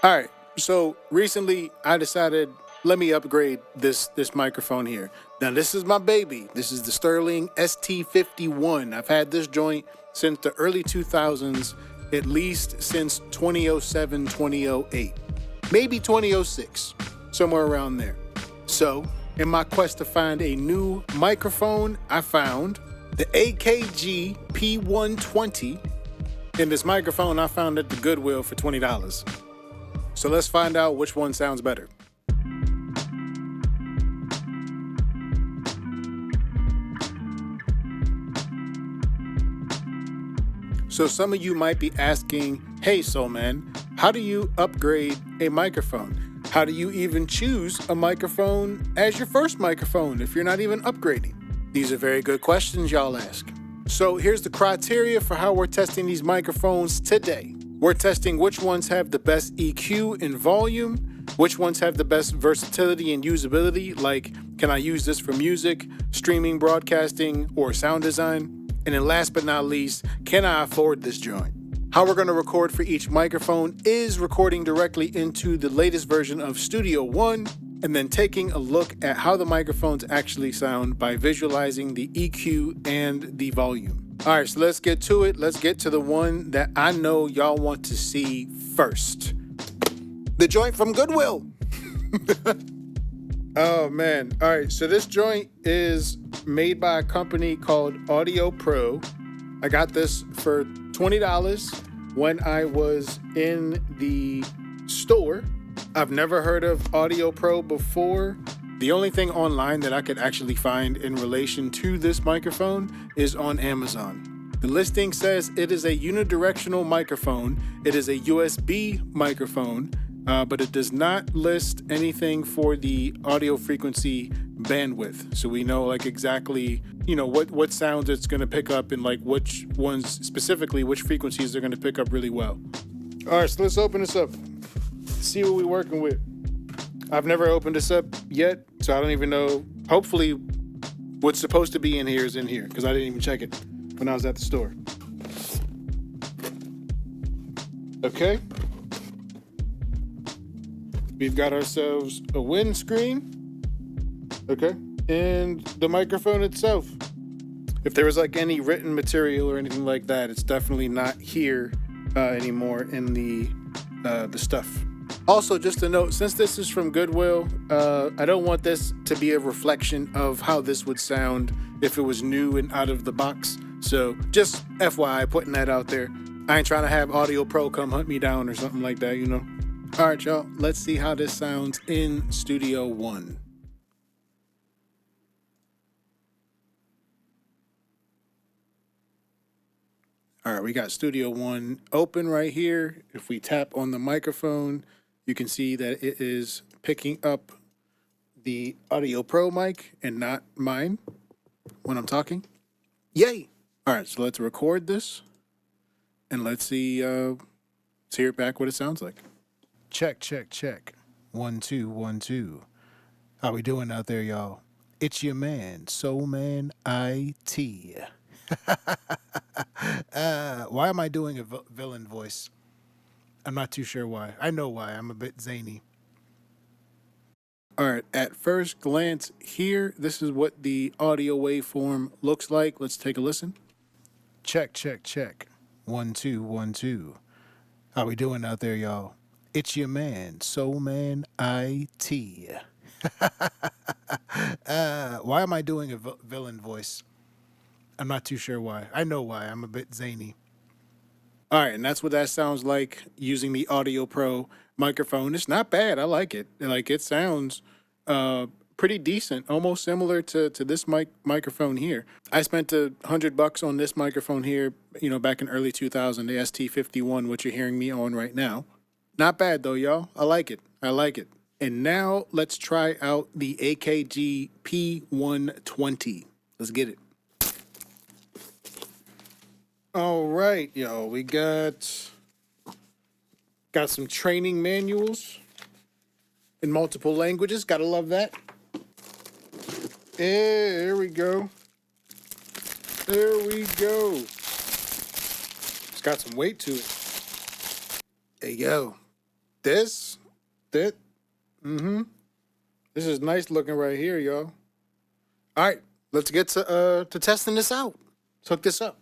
All right, so recently I decided, let me upgrade this microphone here. Now this is my baby. This is the Sterling ST51. I've had this joint since the early 2000s, at least since 2007, 2008, maybe 2006, somewhere around there. So in my quest to find a new microphone, I found the AKG P120, and this microphone I found at the Goodwill for $20. So let's find out which one sounds better. So some of you might be asking, hey SoulMan, how do you upgrade a microphone? How do you even choose a microphone as your first microphone if you're not even upgrading? These are very good questions y'all ask. So here's the criteria for how we're testing these microphones today. We're testing which ones have the best EQ and volume, which ones have the best versatility and usability, like can I use this for music, streaming, broadcasting, or sound design? And then last but not least, can I afford this joint? How we're going to record for each microphone is recording directly into the latest version of Studio One, and then taking a look at how the microphones actually sound by visualizing the EQ and the volume. All right, so let's get to it. Let's get to the one that I know y'all want to see first. The joint from Goodwill. Oh, man. All right, so this joint is made by a company called AudioPro. I got this for $20 when I was in the store. I've never heard of AudioPro before. The only thing online that I could actually find in relation to this microphone is on Amazon. The listing says it is a unidirectional microphone. It is a USB microphone, but it does not list anything for the audio frequency bandwidth. So we know like exactly, what sounds it's going to pick up and like which ones specifically, which frequencies they're going to pick up really well. All right, so let's open this up. See what we're working with. I've never opened this up yet, so I don't even know. Hopefully what's supposed to be in here is in here, because I didn't even check it when I was at the store. Okay. We've got ourselves a windscreen. Okay. And the microphone itself. If there was like any written material or anything like that, it's definitely not here anymore in the stuff. Also, just a note, since this is from Goodwill, I don't want this to be a reflection of how this would sound if it was new and out of the box. So just FYI, putting that out there. I ain't trying to have AudioPro come hunt me down or something like that, All right, y'all, let's see how this sounds in Studio One. All right, we got Studio One open right here. If we tap on the microphone, you can see that it is picking up the AudioPro mic and not mine when I'm talking. Yay! All right, so let's record this and let's hear it back what it sounds like. Check, check, check. 1, 2, 1, 2. How we doing out there, y'all? It's your man, SoulMan IT. Why am I doing a villain voice? I'm not too sure why. I know why. I'm a bit zany. All right, at first glance here, this is what the audio waveform looks like. Let's take a listen. Check, check, check. 1, 2, 1, 2. How we doing out there, y'all? It's your man, SoulMan IT. Why am I doing a villain voice? I'm not too sure why. I know why. I'm a bit zany. All right, and that's what that sounds like using the AudioPro microphone. It's not bad. I like it. Like it sounds pretty decent, almost similar to this microphone here. I spent $100 on this microphone here, back in early 2000, the ST51, which you're hearing me on right now. Not bad though, y'all. I like it. I like it. And now let's try out the AKG P120. Let's get it. All right, y'all, we got some training manuals in multiple languages. Gotta love that. There we go. There we go. It's got some weight to it. There you go. This, that, this is nice looking right here, y'all. All right, let's get to testing this out. Let's hook this up.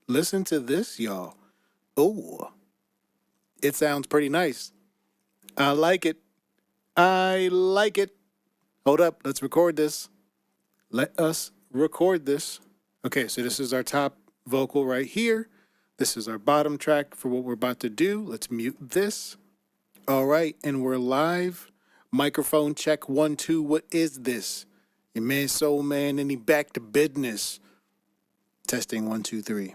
Listen to this, y'all. Oh, it sounds pretty nice. I like it. I like it. Hold up, let's record this. Let us record this. Okay, so this is our top vocal right here. This is our bottom track for what we're about to do. Let's mute this. All right, and we're live. Microphone check 1, 2. What is this? Your man SoulMan, and he back to business. Testing 1, 2, 3.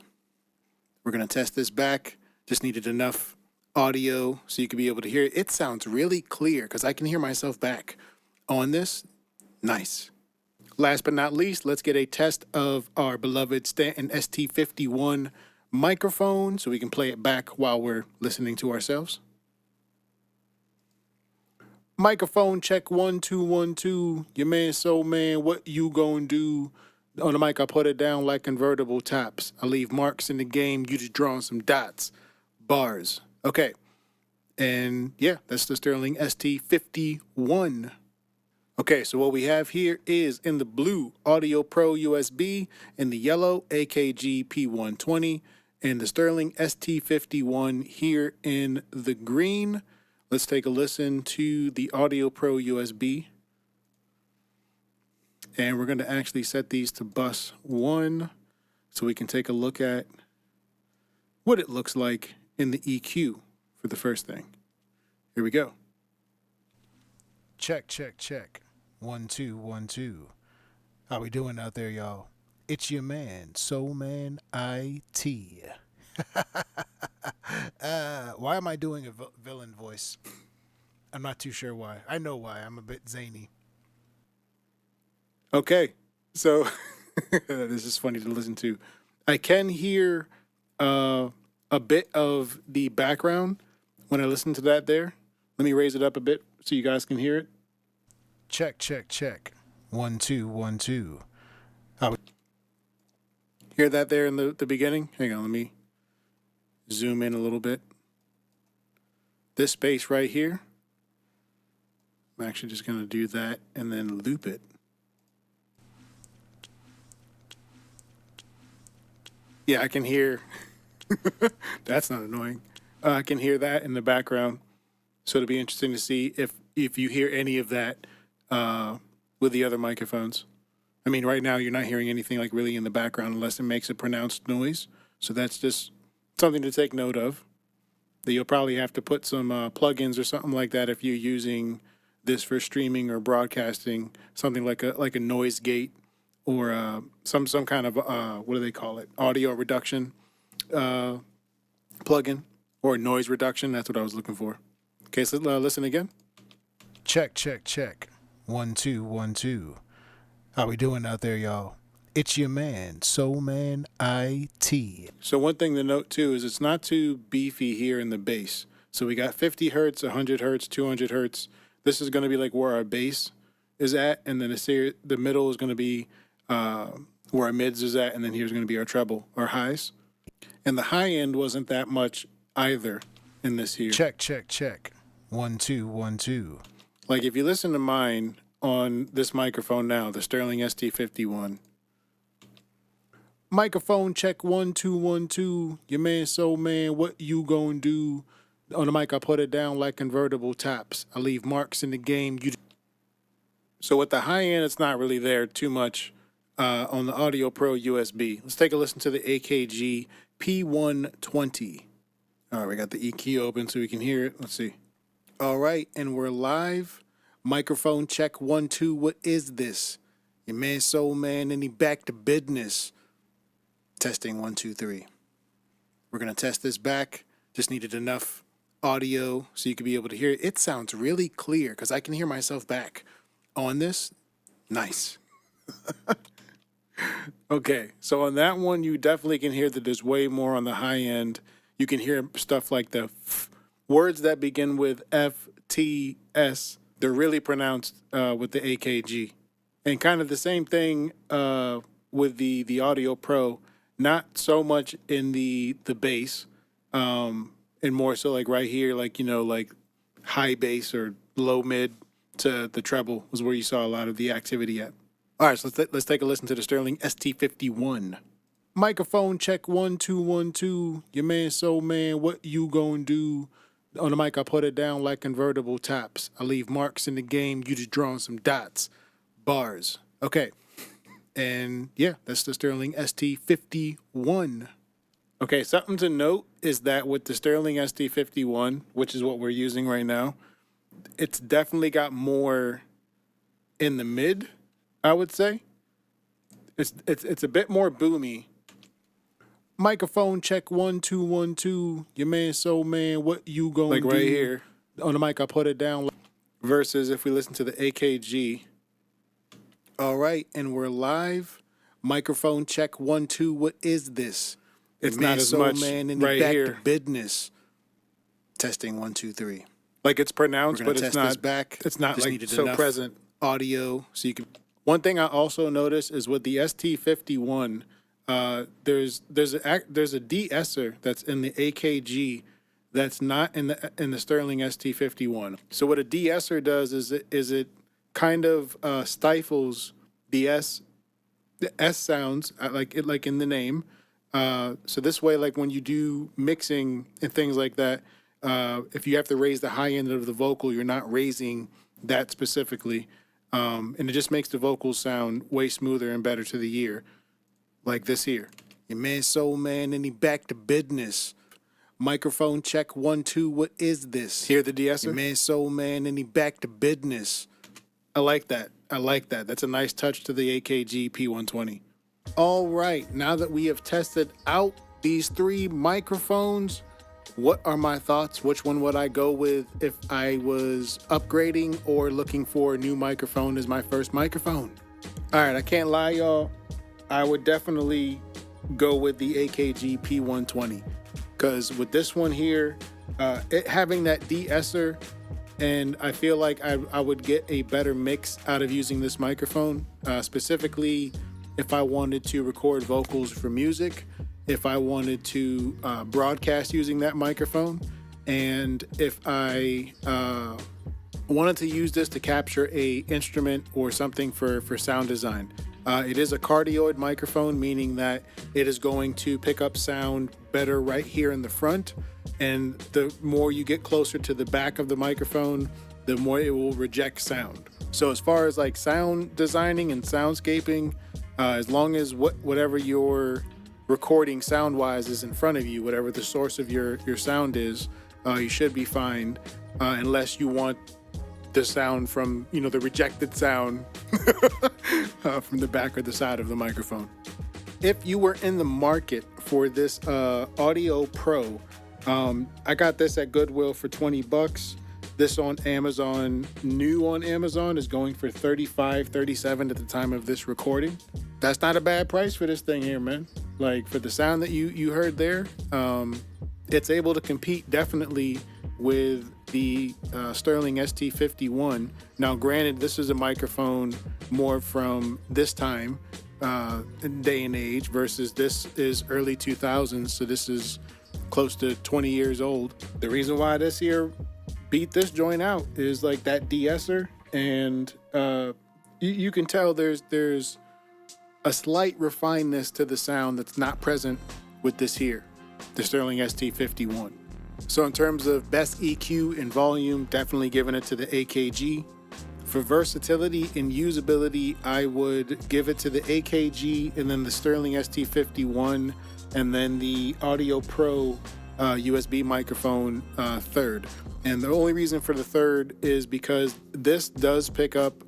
We're gonna test this back. Just needed enough audio so you can be able to hear it. It sounds really clear because I can hear myself back on this. Nice. Last but not least, let's get a test of our beloved Stanton ST51 microphone so we can play it back while we're listening to ourselves. Microphone check 1, 2, 1, 2. Your man SoulMan, what you gonna do? On the mic, I put it down like convertible tops. I leave marks in the game. You just drawing some dots, bars. Okay. And yeah, that's the Sterling ST51. Okay, so what we have here is in the blue AudioPro USB, in the yellow AKG P120, and the Sterling ST51 here in the green. Let's take a listen to the AudioPro USB. And we're going to actually set these to bus 1 so we can take a look at what it looks like in the EQ for the first thing. Here we go. Check, check, check. 1, 2, 1, 2. How we doing out there, y'all? It's your man, SoulMan IT. Why am I doing a villain voice? I'm not too sure why. I know why. I'm a bit zany. Okay, so this is funny to listen to. I can hear a bit of the background when I listen to that there. Let me raise it up a bit so you guys can hear it. Check, check, check. 1, 2, 1, 2. Hear that there in the beginning? Hang on, let me zoom in a little bit. This space right here, I'm actually just going to do that and then loop it. Yeah, I can hear. That's not annoying. I can hear that in the background. So it'll be interesting to see if you hear any of that with the other microphones. I mean, right now you're not hearing anything like really in the background unless it makes a pronounced noise. So that's just something to take note of. That you'll probably have to put some plugins or something like that if you're using this for streaming or broadcasting, something like a noise gate or some kind of what do they call it? Audio reduction plugin or noise reduction. That's what I was looking for. Okay, so listen again. Check, check, check. 1, 2, 1, 2. How we doing out there, y'all? It's your man, SoulMan IT. So one thing to note too is it's not too beefy here in the bass. So we got 50 hertz, 100 hertz, 200 hertz. This is going to be like where our bass is at, and then the middle is going to be where our mids is at, and then here's going to be our treble, our highs. And the high end wasn't that much either in this here. Check, check, check. 1, 2, 1, 2. Like if you listen to mine on this microphone now, the Sterling ST51. Microphone check 1, 2, 1, 2. Your man SoulMan, what you gonna do? On the mic, I put it down like convertible tops. I leave marks in the game. So with the high end, it's not really there too much on the AudioPro USB. Let's take a listen to the AKG P120. All right, we got the EQ open so we can hear it. Let's see. All right, and we're live. Microphone check 1, 2. What is this? Your man SoulMan, and he back to business. Testing 1, 2, 3. We're gonna test this back. Just needed enough audio so you can be able to hear it. It sounds really clear because I can hear myself back on this. Nice. Okay, so on that one, you definitely can hear that there's way more on the high end. You can hear stuff like the words that begin with F, T, S. They're really pronounced with the AKG. And kind of the same thing with the AudioPro. Not so much in the bass, and more so like right here, like, you know, like high bass or low mid to the treble was where you saw a lot of the activity at. All right, so let's take a listen to the Sterling ST51. Microphone check 1 2 1 2. Your man SoulMan, what you gonna do? On the mic, I put it down like convertible tops. I leave marks in the game. You just drawing some dots, bars. Okay, and yeah, that's the Sterling ST51. Okay, something to note is that with the Sterling ST51, which is what we're using right now, it's definitely got more in the mid, I would say. It's a bit more boomy. Microphone check 1 2 1 2. Your man SoulMan, what you gonna do? Like right here on the mic, I put it down. Versus if we listen to the AKG. All right, and we're live. Microphone check 1 2. What is this? It's not as much right here. To business. Testing 1 2 3. Like it's pronounced, but it's not back. It's not just like so present audio, so you can. One thing I also noticed is with the ST51. There's a de-esser that's in the AKG that's not in the Sterling ST51. So what a de-esser does is it kind of stifles the S sounds like in the name. So this way, like when you do mixing and things like that, if you have to raise the high end of the vocal, you're not raising that specifically, and it just makes the vocals sound way smoother and better to the ear. Like this here. Your man SoulMan and he back to business. Microphone check 1 2. What is this? Hear the de-esser? Your man SoulMan and he back to business. I like that. That's a nice touch to the AKG P120. All right. Now that we have tested out these 3 microphones, what are my thoughts? Which one would I go with if I was upgrading or looking for a new microphone as my first microphone? All right. I can't lie, y'all. I would definitely go with the AKG P120 because with this one here, it having that de-esser, and I feel like I would get a better mix out of using this microphone, specifically if I wanted to record vocals for music, if I wanted to broadcast using that microphone, and if I wanted to use this to capture a instrument or something for sound design. It is a cardioid microphone, meaning that it is going to pick up sound better right here in the front. And the more you get closer to the back of the microphone, the more it will reject sound. So as far as like sound designing and soundscaping, as long as whatever you're recording sound-wise is in front of you, whatever the source of your sound is, you should be fine, unless you want the sound from, the rejected sound from the back or the side of the microphone. If you were in the market for this AudioPro, I got this at Goodwill for $20. This on Amazon, new on Amazon, is going for $35, $37 at the time of this recording. That's not a bad price for this thing here, man. Like for the sound that you heard there, it's able to compete definitely with the Sterling ST51. Now, granted, this is a microphone more from this time, day and age, versus this is early 2000s, so this is close to 20 years old. The reason why this here beat this joint out is like that de-esser, and you can tell there's a slight refinedness to the sound that's not present with this here, the Sterling ST51. So in terms of best EQ and volume, definitely giving it to the AKG. For versatility and usability, I would give it to the AKG and then the Sterling ST51 and then the AudioPro USB microphone third. And the only reason for the third is because this does pick up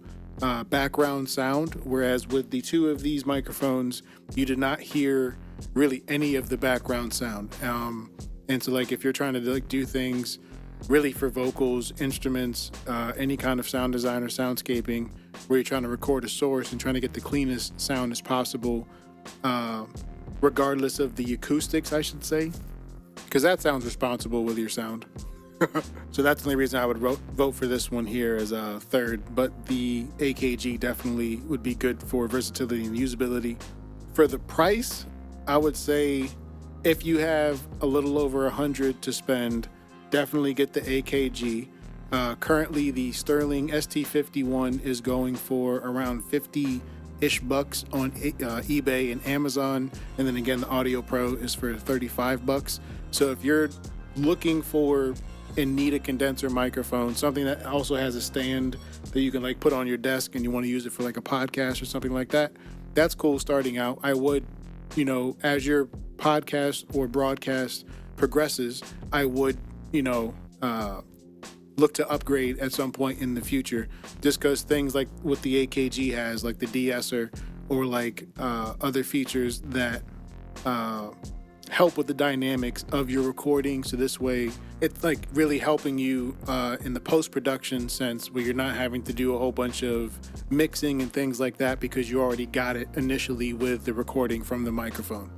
background sound, whereas with the 2 of these microphones, you did not hear really any of the background sound. And so like if you're trying to like do things really for vocals, instruments, any kind of sound design or soundscaping where you're trying to record a source and trying to get the cleanest sound as possible, regardless of the acoustics, I should say, because that sounds responsible with your sound. So that's the only reason I would vote for this one here as a third, but the AKG definitely would be good for versatility and usability. For the price, I would say if you have a little over $100 to spend, definitely get the AKG. Currently, the Sterling ST51 is going for around 50-ish bucks on eBay and Amazon. And then again, the AudioPro is for 35 bucks. So if you're looking for and need a condenser microphone, something that also has a stand that you can like put on your desk and you want to use it for like a podcast or something like that, that's cool starting out. I would, as your podcast or broadcast progresses, I would, look to upgrade at some point in the future, just because things like what the AKG has, like the de-esser or like other features that help with the dynamics of your recording. So this way it's like really helping you in the post-production sense, where you're not having to do a whole bunch of mixing and things like that because you already got it initially with the recording from the microphone.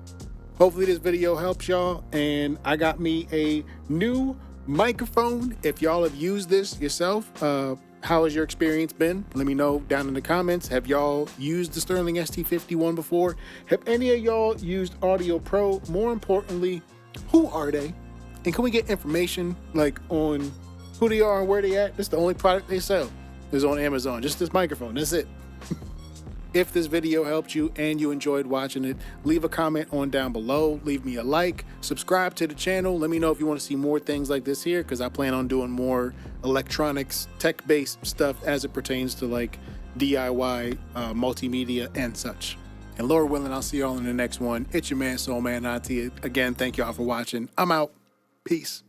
Hopefully this video helps y'all, and I got me a new microphone. If y'all have used this yourself, how has your experience been? Let me know down in the comments. Have y'all used the Sterling ST51 before? Have any of y'all used AudioPro? More importantly, who are they? And can we get information like on who they are and where they at? This is the only product they sell is on Amazon. Just this microphone. That's it. If this video helped you and you enjoyed watching it, leave a comment on down below. Leave me a like. Subscribe to the channel. Let me know if you want to see more things like this here, because I plan on doing more electronics, tech-based stuff as it pertains to like DIY, multimedia, and such. And Lord willing, I'll see y'all in the next one. It's your man, SoulMan. Again, thank y'all for watching. I'm out. Peace.